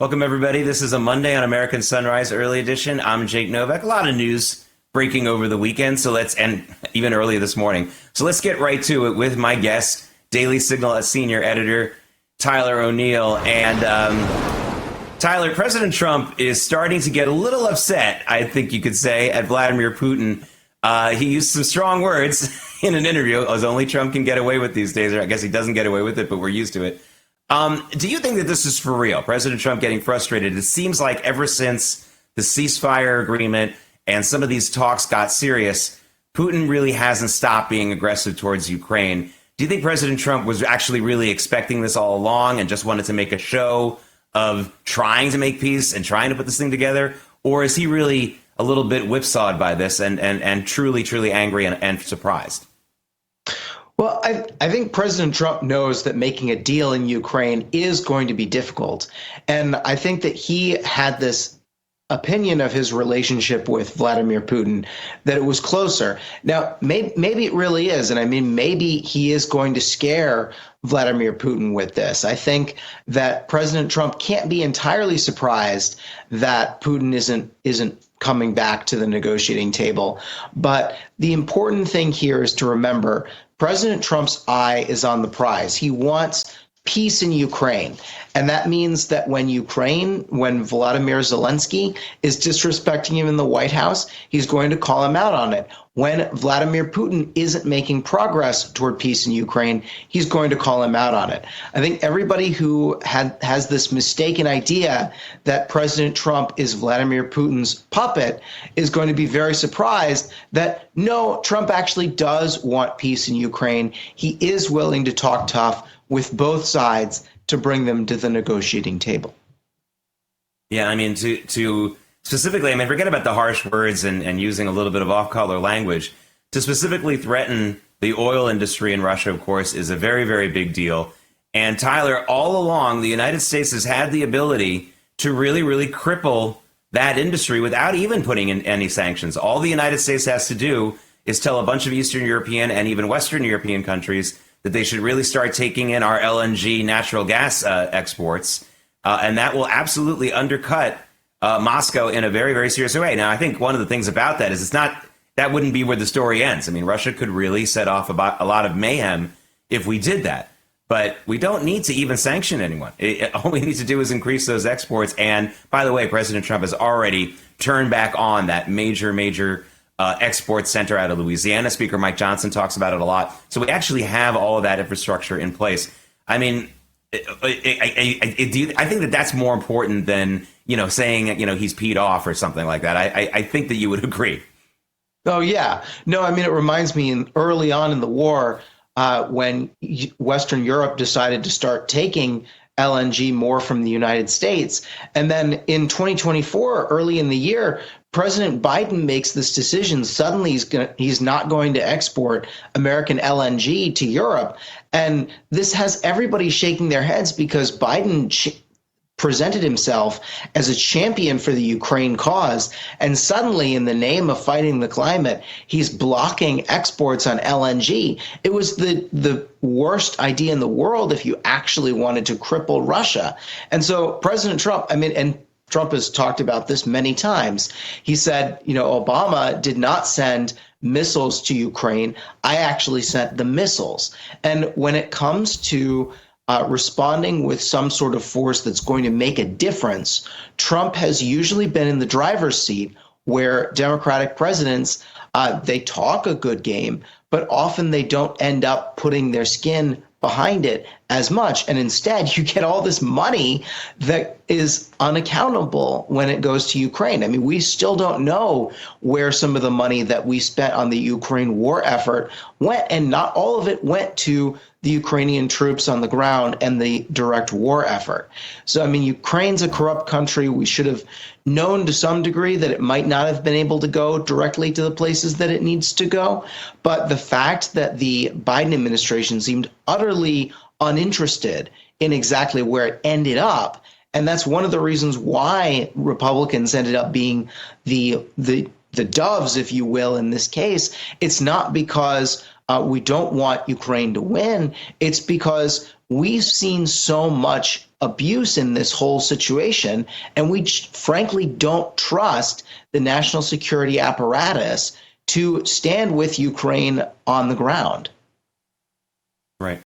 Welcome, everybody. This is a Monday on American Sunrise Early Edition. I'm Jake Novak. A lot of news breaking over the weekend, and even earlier this morning. So let's get right to it with my guest, Daily Signal senior editor, Tyler O'Neill. And Tyler, President Trump is starting to get a little upset, I think you could say, at Vladimir Putin. He used some strong words in an interview, as only Trump can get away with these days. Or I guess he doesn't get away with it, but we're used to it. Do you think that this is for real? President Trump getting frustrated? It seems like ever since the ceasefire agreement and some of these talks got serious, Putin really hasn't stopped being aggressive towards Ukraine. Do you think President Trump was actually really expecting this all along and just wanted to make a show of trying to make peace and trying to put this thing together? Or is he really a little bit whipsawed by this and truly angry and surprised? Well, I think President Trump knows that making a deal in Ukraine is going to be difficult. And I think that he had this opinion of his relationship with Vladimir Putin, that it was closer. Now, maybe it really is. And I mean, maybe he is going to scare Vladimir Putin with this. I think that President Trump can't be entirely surprised that Putin isn't coming back to the negotiating table. But the important thing here is to remember President Trump's eye is on the prize. He wants peace in Ukraine. And that means that when Vladimir Zelensky is disrespecting him in the White House, he's going to call him out on it. When Vladimir Putin isn't making progress toward peace in Ukraine, he's going to call him out on it. I think everybody who has this mistaken idea that President Trump is Vladimir Putin's puppet is going to be very surprised that no, Trump actually does want peace in Ukraine. He is willing to talk tough with both sides to bring them to the negotiating table. Yeah, I mean, to specifically, I mean, forget about the harsh words and using a little bit of off-color language. To specifically threaten the oil industry in Russia, of course, is a very, very big deal. And Tyler, all along, the United States has had the ability to really, really cripple that industry without even putting in any sanctions. All the United States has to do is tell a bunch of Eastern European and even Western European countries that they should really start taking in our LNG natural gas exports. And that will absolutely undercut Moscow in a very, very serious way. Now, I think one of the things about that is that wouldn't be where the story ends. I mean, Russia could really set off about a lot of mayhem if we did that. But we don't need to even sanction anyone. All we need to do is increase those exports. And by the way, President Trump has already turned back on that major export center out of Louisiana. Speaker Mike Johnson talks about it a lot. So we actually have all of that infrastructure in place. I mean, I think that that's more important than, saying, he's peed off or something like that. I think that you would agree. Oh, yeah. No, I mean, it reminds me early on in the war when Western Europe decided to start taking LNG more from the United States. And then in 2024, early in the year, President Biden makes this decision. Suddenly, he's not going to export American LNG to Europe. And this has everybody shaking their heads because Biden presented himself as a champion for the Ukraine cause. And suddenly, in the name of fighting the climate, he's blocking exports on LNG. It was the worst idea in the world if you actually wanted to cripple Russia. And so President Trump, and Trump has talked about this many times. He said, Obama did not send missiles to Ukraine. I actually sent the missiles. And when it comes to responding with some sort of force that's going to make a difference, Trump has usually been in the driver's seat where Democratic presidents, they talk a good game, but often they don't end up putting their skin behind it as much. And instead, you get all this money that is unaccountable when it goes to Ukraine. I mean, we still don't know where some of the money that we spent on the Ukraine war effort went, and not all of it went to the Ukrainian troops on the ground and the direct war effort. So, I mean, Ukraine's a corrupt country. We should have known to some degree that it might not have been able to go directly to the places that it needs to go. But the fact that the Biden administration seemed utterly uninterested in exactly where it ended up, and that's one of the reasons why Republicans ended up being the doves, if you will, in this case. It's not because we don't want Ukraine to win. It's because we've seen so much abuse in this whole situation, and we frankly don't trust the national security apparatus to stand with Ukraine on the ground.